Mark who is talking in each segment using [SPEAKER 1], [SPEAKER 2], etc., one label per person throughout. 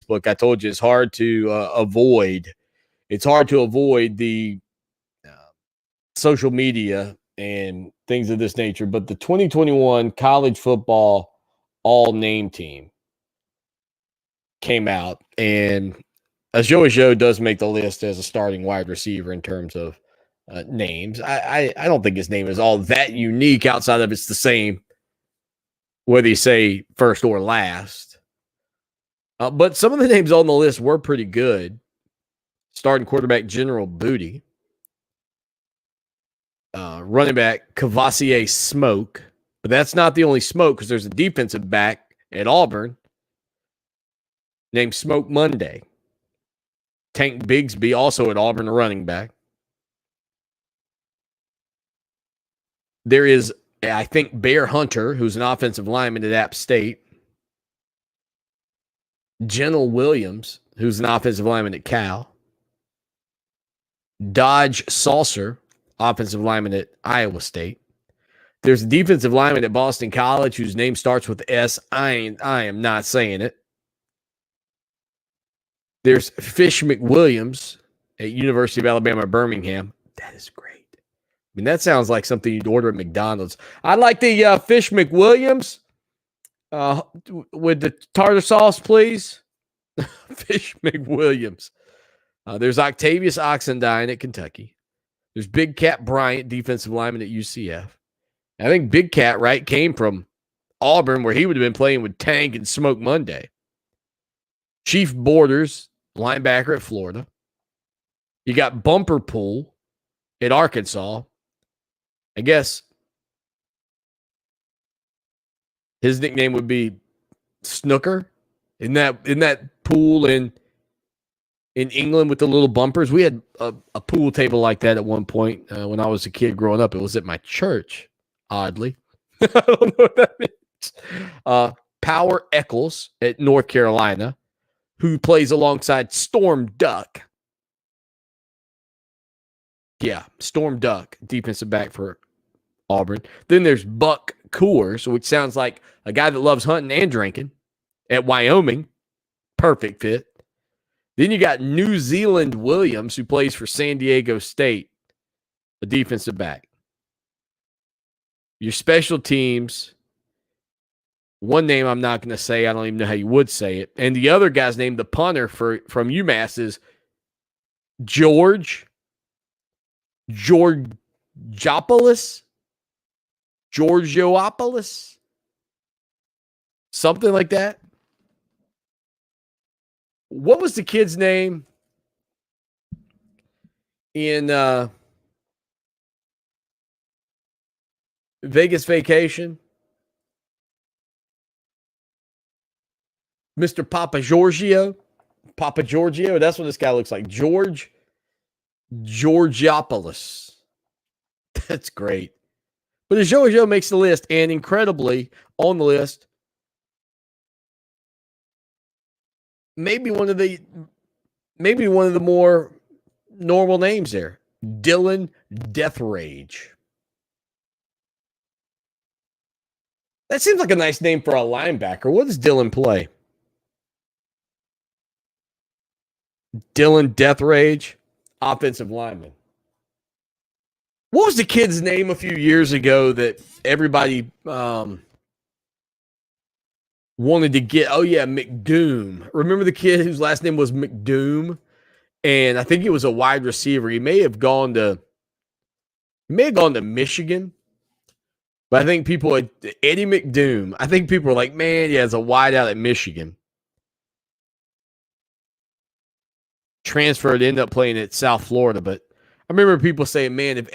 [SPEAKER 1] Facebook. I told you it's hard to avoid. It's hard to avoid the social media and things of this nature. But the 2021 college football all-name team came out, and Ajou does make the list as a starting wide receiver in terms of names. I don't think his name is all that unique outside of it's the same, whether you say first or last. But some of the names on the list were pretty good. Starting quarterback General Booty. Running back Cavassier Smoke. But that's not the only smoke because there's a defensive back at Auburn named Smoke Monday. Tank Bigsby, also at Auburn, a running back. There is, I think, Bear Hunter, who's an offensive lineman at App State. Gentle Williams, who's an offensive lineman at Cal. Dodge Saucer, offensive lineman at Iowa State. There's a defensive lineman at Boston College whose name starts with S. I am not saying it. There's Fish McWilliams at University of Alabama, Birmingham. That is great. I mean, that sounds like something you'd order at McDonald's. I'd like the Fish McWilliams with the tartar sauce, please. Fish McWilliams. There's Octavius Oxendine at Kentucky. There's Big Cat Bryant, defensive lineman at UCF. I think Big Cat, right, came from Auburn, where he would have been playing with Tank and Smoke Monday. Chief Borders, linebacker at Florida. You got Bumper Pool at Arkansas. I guess his nickname would be Snooker. In that pool in England with the little bumpers. We had a pool table like that at one point when I was a kid growing up. It was at my church, oddly. I don't know what that means. Power Eccles at North Carolina, who plays alongside Storm Duck. Yeah, Storm Duck, defensive back for Auburn. Then there's Buck Coors, which sounds like a guy that loves hunting and drinking at Wyoming. Perfect fit. Then you got New Zealand Williams, who plays for San Diego State, a defensive back. Your special teams, one name I'm not going to say. I don't even know how you would say it. And the other guy's name, the punter from UMass, is Georgiopoulos, something like that. What was the kid's name in Vegas Vacation? Mr. Papa Giorgio, that's what this guy looks like. Georgiopoulos. That's great. But Ajou makes the list, and incredibly on the list, maybe one of the more normal names there. Dylan Death Rage. That seems like a nice name for a linebacker. What does Dylan play? Dylan Death Rage, offensive lineman. What was the kid's name a few years ago that everybody wanted to get? Oh, yeah, McDoom. Remember the kid whose last name was McDoom? And I think he was a wide receiver. He may have gone to Michigan. But I think people Eddie McDoom. I think people were like, man, yeah, it's a wide out at Michigan. Transferred, ended up playing at South Florida. But I remember people saying, man,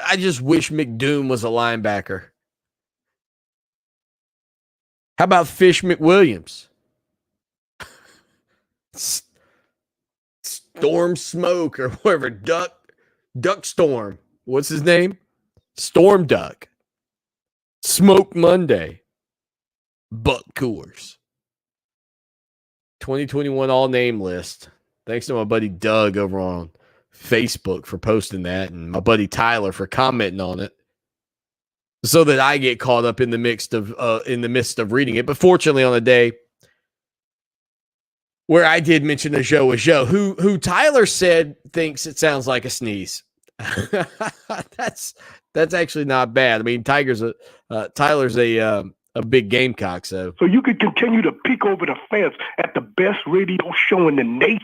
[SPEAKER 1] I just wish McDoom was a linebacker. How about Fish McWilliams? Storm Smoke or whatever. Duck Storm. What's his name? Storm Duck. Smoke Monday. Buck Coors. 2021 all-name list. Thanks to my buddy Doug over on Facebook for posting that, and my buddy Tyler for commenting on it, so that I get caught up in the midst of reading it. But fortunately, on the day, where I did mention Ajou, who Tyler said thinks it sounds like a sneeze. That's actually not bad. I mean, Tyler's a big Gamecock, so
[SPEAKER 2] you could continue to peek over the fence at the best radio show in the nation.